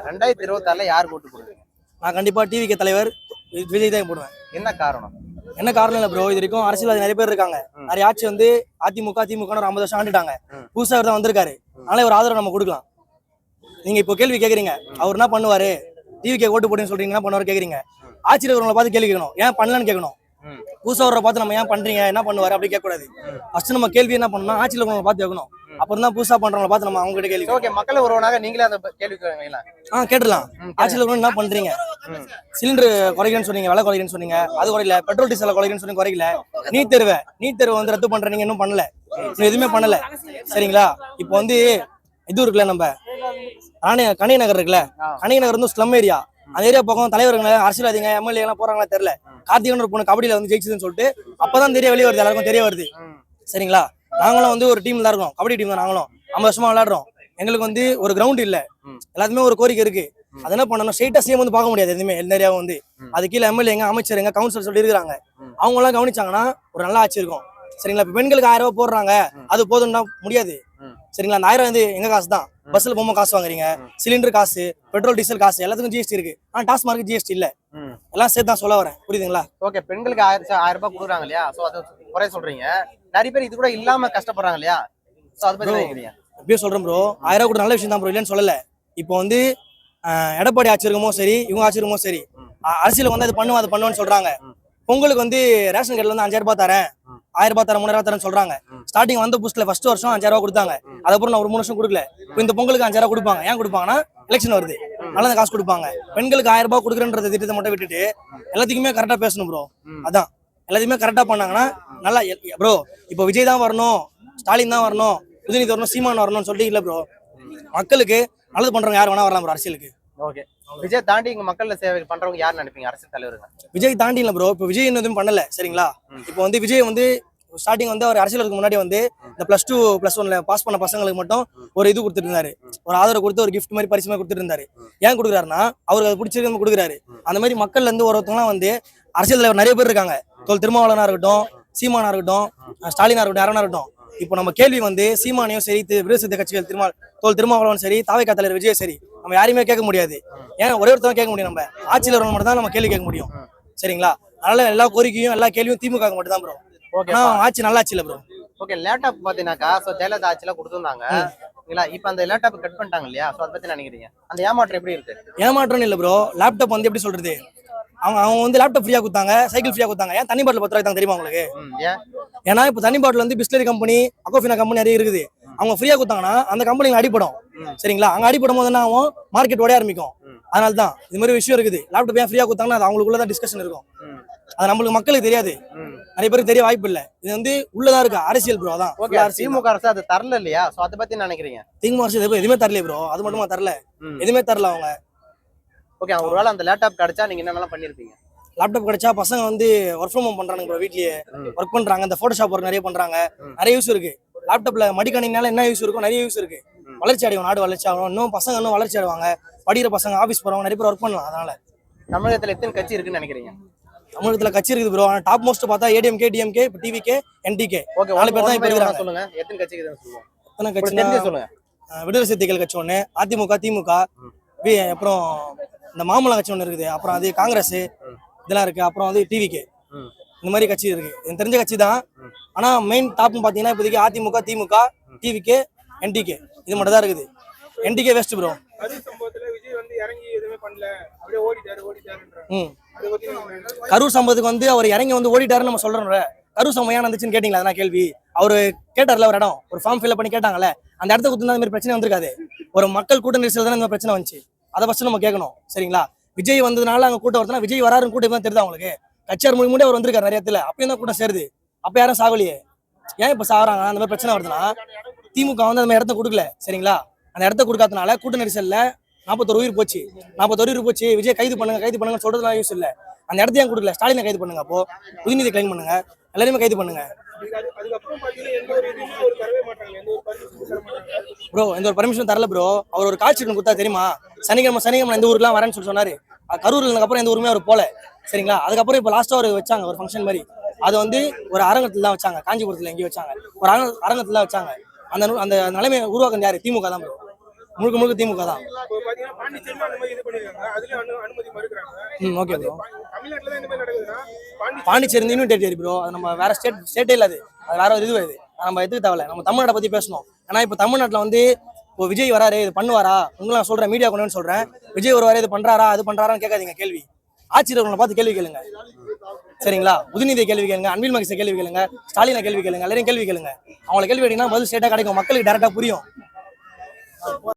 2026 யார் ஓட்டு போடுவீங்க? நான் கண்டிப்பா டிவிக்கு தலைவர் விஜய் தான் போடுவேன். என்ன காரணம்? என்ன காரணம் இல்லை ப்ரோ, இது வரைக்கும் அரசியல்வாதி நிறைய பேர் இருக்காங்க. நிறைய ஆட்சி வந்து அதிமுக திமுக ஒரு 50 வருஷம் ஆண்டுட்டாங்க. புதுசா தான் வந்திருக்காரு, அதனால ஒரு ஆதரவு நம்ம கொடுக்கலாம். நீங்க இப்போ கேள்வி கேட்குறீங்க, அவர் என்ன பண்ணுவாரு, டிவிக்கு ஓட்டு போடுன்னு சொல்றீங்க, என்ன பண்ணுவாரு கேட்குறீங்க. ஆட்சியில் இருக்கிறவங்களை பார்த்து கேள்வி கேட்கணும், ஏன் பண்ணலன்னு கேட்கணும். புதுசா ஒரு பார்த்து நம்ம ஏன் பண்றீங்க என்ன பண்ணுவாரு அப்படி கேட்கக்கூடாது. ஃபர்ஸ்ட் நம்ம கேள்வி என்ன பண்ணணும், ஆட்சியில் இருக்கிறவங்களை பார்த்து கேட்கணும். அப்புறம் தான் புதுசா பண்றவங்களை பார்த்து நம்ம அவங்க கிட்ட கேள்வி. ஓகே, மக்கள் ஒருவனாக நீங்களே அந்த கேள்வி கேட்டுலாம். ஆட்சியில் இருக்கிறவங்க என்ன பண்றீங்க, சிலிண்டர் குறைக்கணும்னு சொன்னீங்க, விலை குறைக்கணும்னு சொன்னீங்க, அது குறையில. பெட்ரோல் டீசல் குறைக்கணும்னு சொல்லி குறைக்கல. நீட் தேர்வு வந்து ரத்து பண்றீங்க, இன்னும் பண்ணல, எதுவுமே பண்ணல. சரிங்களா, இப்போ வந்து இது இருக்குல்ல, நம்ம கணிக நகர் இருக்குல்ல, கணிக நகர் வந்து ஸ்லம் ஏரியா. அந்த ஏரியா பக்கம் தலைவருங்க அரசியல்வாதிங்க எம்எல்ஏ எல்லாம் போறாங்களா தெரியல. கார்த்திகன் ஒரு பொண்ணு கபடியில வந்து ஜெயிச்சதுன்னு சொல்லிட்டு அப்பதான் தெரிய வெளியே வருது, எல்லாருக்கும் தெரிய வருது. சரிங்களா, நாங்களும் வந்து ஒரு டீம்ல தான் இருக்கோம், கபடி டீம் தான். நாங்களும் 50 வருஷமா விளையாடுறோம். எங்களுக்கு வந்து ஒரு கிரவுண்ட் இல்ல, எல்லாத்துமே ஒரு கோரிக்கை இருக்கு. அது என்ன பண்ணணும், ஸ்ட்ரெயிட்டா சிஎம் வந்து பார்க்க முடியாது எதுவுமே எந்த ஏரியாவும் வந்து. அது கீழே எம்எல்ஏங்க அமைச்சருங்க கவுன்சிலர் சொல்லி இருக்காங்க. அவங்க எல்லாம் கவனிச்சாங்கன்னா ஒரு நல்ல ஆட்சி இருக்கும். சரிங்களா, இப்ப பெண்களுக்கு 1000 ரூபாய் போடுறாங்க, அது போதும்னா முடியாது. சரிங்களா, அந்த 1000 வந்து எங்க காசு தான். பஸ்ல போகும்போது காசு வாங்குறீங்க, சிலிண்டர் காசு, பெட்ரோல் டீசல் காசு, எல்லாத்துக்கும் ஜிஎஸ்டி இருக்கு. ஆனா டாஸ்மார்க்கு ஜிஎஸ்டி இல்ல. எல்லாம் சேர்த்து தான் சொல்ல வரேன், புரியுதுங்களா. ஓகே, பெண்களுக்கு 1000 ரூபாய் கொடுக்குறாங்க இல்லையா, சோ அது குறை சொல்றீங்க. நிறைய பேர் இது கூட இல்லாம கஷ்டப்படுறாங்க இல்லையா, சோ அது பத்தி நினைக்கிறீங்க? அப்படியே சொல்றேன் ப்ரோ, 1000 ரூபாய் கூட நல்ல விஷயம் தான் ப்ரோ, இல்லைன்னு சொல்லல. இப்போ வந்து எடப்பாடி ஆட்சி இருக்குமோ சரி, இவங்க ஆட்சி இருக்குமோ சரி, அரசியல் வந்து அது பண்ணுவேன்னு சொல்றாங்க. பொங்கலுக்கு வந்து ரேஷன் கார்டுல வந்து 5000 ரூபாய் தரேன், 1000 ரூபாய் தரேன், 3000 தரேன்னு சொல்றாங்க. ஸ்டார்டிங் வந்த புதுசுல ஃபர்ஸ்ட் வருஷம் 5000 ரூபாய் கொடுத்தாங்க. அதுக்கப்புறம் நான் ஒரு 3 வருஷம் கொடுக்கல. இப்போ இந்த பொங்கலுக்கு 5000 ரூபாய் கொடுப்பாங்க. ஏன் கொடுப்பாங்கன்னா எலெக்ஷன் வருது, நல்ல காசு கொடுப்பாங்க. பெண்களுக்கு 1000 ரூபாய் கொடுக்குறன்ற திட்டத்தை மட்டும் விட்டுட்டு எல்லாத்துக்குமே கரெக்டா பேசணும் ப்ரோ. அதான் எல்லாத்தையுமே கரெக்டா பண்ணாங்கன்னா நல்லா ப்ரோ. இப்போ விஜய் தான் வரணும், ஸ்டாலின் தான் வரணும், உதயநிதி வரணும், சீமான் வரணும்னு சொல்லிட்டு இல்ல ப்ரோ. மக்களுக்கு நல்லது பண்றவங்க யார் வேணா வரலாம் ப்ரோ அரசியலுக்கு. ஓகே, விஜய் தாண்டி இங்க மக்கள்ல சேவை பண்றவங்க யார் நினைப்பீங்க அரசியல் தலைவருங்க? விஜய் தாண்டி இல்ல ப்ரோ, இப்போ விஜய் எதுவும் பண்ணல. சரிங்களா, இப்போ வந்து விஜய் வந்து ஸ்டார்டிங் வந்து அவர் அரசியலுக்கு முன்னாடி வந்து இந்த +2 +1 பாஸ் பண்ண பசங்களுக்கு மட்டும் ஒரு இது கொடுத்துட்டு இருந்தாரு, ஒரு ஆதரவு கொடுத்து ஒரு கிஃப்ட் மாதிரி பரிசு மாதிரி கொடுத்துட்டு இருந்தாரு. ஏன் கொடுக்குறாருன்னா அவருக்கு அது பிடிச்சிருக்கு கொடுக்குறாரு. அந்த மாதிரி மக்கள்ல இருந்து ஒருத்தவங்களாம் வந்து அரசியல் தலைவர் நிறைய பேர் இருக்காங்க. திருமாவளவனா இருக்கட்டும், சீமானா இருக்கட்டும், ஸ்டாலினா இருக்கட்டும், யாரனா இருக்கட்டும். இப்போ நம்ம கேள்வி வந்து சீமானையும் சரி, விரோத கட்சிகள் திருமாவளவன் சரி, தாவேகா தலைவர் விஜய் சரி, நம்ம யாரையுமே கேட்க முடியாது. ஏன் ஒரே ஒருத்தவங்க கேட்க முடியும், நம்ம ஆட்சியில் வரவங்க மட்டும் தான் நம்ம கேள்வி கேட்க முடியும். சரிங்களா, அதனால எல்லா கோரிக்கையும் எல்லா கேள்வியும் திமுக மட்டும் தான் ப்ரோ. ஓகே, ஆட்சி நல்லா ஆட்சி இல்ல ப்ரோ. ஓகே, லேப்டாப் பாத்தீங்கன்னாக்கா ஜெயலலிதா ஆட்சியில கொடுத்துருந்தாங்க. இப்ப அந்த லேப்டாப் கட் பண்ணிட்டாங்க இல்லையா, சோ அதை பத்தி நினைக்கிறீங்க? அந்த ஏமாற்றம் எப்படி இருக்கு? ஏமாற்றம் இல்ல ப்ரோ, லேப்டாப் வந்து எப்படி சொல்றது, அவங்க வந்து லேப்டாப் ஃப்ரீயா கொடுத்தாங்க, சைக்கிள் ஃப்ரீயா கொடுத்தாங்க. ஏன் தண்ணி பாட்டில் 10 ரூபாய் தெரியுமா உங்களுக்கு? ஏன்னா இப்போ தண்ணி பாட்டில் வந்து பிஸ்லரி கம்பெனி, அக்கோஃபினா கம்பெனி நிறைய இருக்குது. அவங்க ஃப்ரீயா கொடுத்தாங்கன்னா அந்த கம்பெனில அடிப்படும். சரிங்களா, அங்க அடிப்படும் போது என்ன ஆகும், மார்க்கெட் ஓட ஆரம்பிக்கும். அதனால தான் இது மாதிரி விஷயம் இருக்குது. லேப்டாப் ஏன் ஃப்ரீயா கொடுத்தாங்கன்னா அது அவங்களுக்குள்ளதான் டிஸ்கஷன் இருக்கும். அது நம்மளுக்கு மக்களுக்கு தெரியாது, நிறைய பேருக்கு தெரிய வாய்ப்பு இல்ல. இது வந்து உள்ளதா இருக்கு அரசியல் ப்ரோ. அதான் திமுக அரசு அது தரல இல்லையா, சோ அதை பத்தி நினைக்கிறீங்க? திமுக அரசு எதுவுமே தரல ப்ரோ, அது மட்டுமா தரல, எதுவுமே தரல அவங்க. ஓகே, ஒருவேளை அந்த லேப்டாப் கிடைச்சா நீங்க என்னெல்லாம் பண்ணிருப்பீங்க? லேப்டாப் கிடைச்சா பசங்க வந்து ஒர்க் ஃப்ரம் ஹோம் பண்றாங்க ப்ரோ, வீட்லயே ஒர்க் பண்றாங்க. இந்த போட்டோஷாப் ஒர்க் நிறைய பண்றாங்க, நிறைய யூஸ் இருக்கு லேப்டாப்ல. மடிக்கணினால என்ன யூஸ் இருக்கும், நிறைய யூஸ் இருக்கு. வளர்ச்சி அடையும், நாடு வளர்ச்சி ஆகும், இன்னும் பசங்க இன்னும் வளர்ச்சி அடைவாங்க. படிக்கிற பசங்க, ஆஃபீஸ் போறவங்க நிறைய பேர் ஒர்க் பண்ணலாம். அதனால தமிழகத்துல எத்தனை கட்சி இருக்குன்னு நினைக்கிறீங்க? தமிழகத்துல கட்சி இருக்குது ப்ரோ, ஆனா டாப் மோஸ்ட் பார்த்தா ADMK, DMK, TVK, NTK. Okay, 4 பேர் தான் இப்ப இருக்காங்க. சொல்லுங்க, எத்தனை கட்சி இருக்குன்னு சொல்லுங்க. எத்தனை கட்சி சொல்லுங்க? விடுதலை சிறுத்தைகள் கட்சி ஒண்ணு, அதிமுக, திமுக, அப்புறம் இந்த மாமல்லம் கட்சி ஒண்ணு இருக்குது, அப்புறம் அது காங்கிரஸ், இதெல்லாம் இருக்கு. அப்புறம் வந்து டிவிகே, இந்த மாதிரி கட்சி இருக்கு. எனக்கு தெரிஞ்ச கட்சி தான். ஆனா மெயின் டாப்னு பாத்தீங்கன்னா இப்போதைக்கு அதிமுக, திமுக, டிவிகே, என்டிகே, இது மட்டும் தான் இருக்குது. NTK waste bro. கரூர் சம்பவத்துக்கு வந்து அவர் இறங்கி வந்து ஓடிட்டாருன்னு நம்ம சொல்றோம். கரூர் சம்பவம் ஏன் வந்துச்சுன்னு கேட்டீங்களா? அதான் கேள்வி. அவரு கேட்டார்ல ஒரு இடம், ஒரு ஃபார்ம் ஃபில் பண்ணி கேட்டாங்கல்ல, அந்த இடத்த கொடுத்துருந்தா இந்த மாதிரி பிரச்சனை வந்திருக்காது. ஒரு மக்கள் கூட்ட நெரிசல் தானே இந்த பிரச்சனை வந்துச்சு. அதை ஃபர்ஸ்ட் நம்ம கேட்கணும். சரிங்களா, விஜய் வந்ததுனால அங்க கூட்டம் வருதுன்னா விஜய் வராருன்னு கூட்டம் தான் தெரியுது அவங்களுக்கு. கட்சியார் மூலியமா அவர் வந்திருக்காரு நிறைய இடத்துல, அப்பயும் தான் கூட்டம் சேருது. அப்ப யாரும் சாவலியே, ஏன் இப்ப சாவறாங்க? அந்த மாதிரி பிரச்சனை வருதுன்னா திமுக வந்து அந்த மாதிரி இடத்த கொடுக்கல. சரிங்களா, அந்த இடத்த கொடுக்காதனால கூட்ட நெரிசல்ல 41 உயிர் போச்சு. 41 உயிர் போச்சு. விஜய் கைது பண்ணுங்க சொல்றதுலாம் யூஸ் இல்ல. அந்த இடத்த ஏன் கொடுக்கல? ஸ்டாலினை கைது பண்ணுங்க, அப்போ உதயநிதி கிளைம் பண்ணுங்க, எல்லாருமே கைது பண்ணுங்க ப்ரோ. எந்த ஒரு பர்மிஷன் தரல ப்ரோ. அவர் ஒரு காட்சி கொடுத்தா தெரியுமா, சனிக்கிழமை இந்த ஊருக்குலாம் வரேன்னு சொன்னாரு. கரூர்ல அப்புறம் எந்த ஊருமே அவர் போல. சரிங்களா, அதுக்கப்புறம் இப்போ லாஸ்டா ஒரு வச்சாங்க ஒரு ஃபங்க்ஷன் மாதிரி. அது வந்து ஒரு அரங்கத்துல தான் வச்சாங்க, காஞ்சிபுரத்துல எங்கேயும் வச்சாங்க, ஒரு அரங்கத்துல தான் வச்சாங்க. அந்த நிலைமையை உருவாக்குறது யாரு? திமுக தான் ப்ரோ. முழுக்க முழுக்க திமுக தான். இப்போ பாத்தீங்கன்னா பாண்டிச்சேரியில அந்த மாதிரி இது பண்ணிருக்காங்க, அதுலயும் அனுமதி மறுக்கிறாங்க. Okay bro. தமிழ்நாட்டுல தான் இந்த மாதிரி நடக்குதுன்னா பாண்டிச்சேரி யூனியன் டெரிட்டரி ப்ரோ, அது நம்ம வேற ஸ்டேட்டே இல்லை, அது வேற ஒரு இது அது நம்ம எதுக்கு தேவையில்ல. நம்ம தமிழ்நாட்டை பத்தி பேசணும். ஏன்னா இப்போ தமிழ்நாட்டில் வந்து இப்போ விஜய் வராரு, இது பண்ணுவாரா, உங்களை நான் சொல்றேன், மீடியா கொண்டு சொல்றேன், விஜய் வருவாரு, இது பண்றாரா, அது பண்றாரான்னு கேட்காதீங்க. கேள்வி ஆட்சியர்களை பார்த்து கேள்வி கேளுங்க, சரிங்களா? உதயநிதியை கேள்வி கேளுங்க, அன்பில் மகேஷை கேள்வி கேளுங்க, ஸ்டாலினை கேள்வி கேளுங்க, எல்லாரையும் கேள்வி கேளுங்க. அவங்களை கேள்வி கேட்டீங்கன்னா பதில் ஸ்டேட்டா கிடைக்கும், மக்களுக்கு டேரக்டா புரியும்.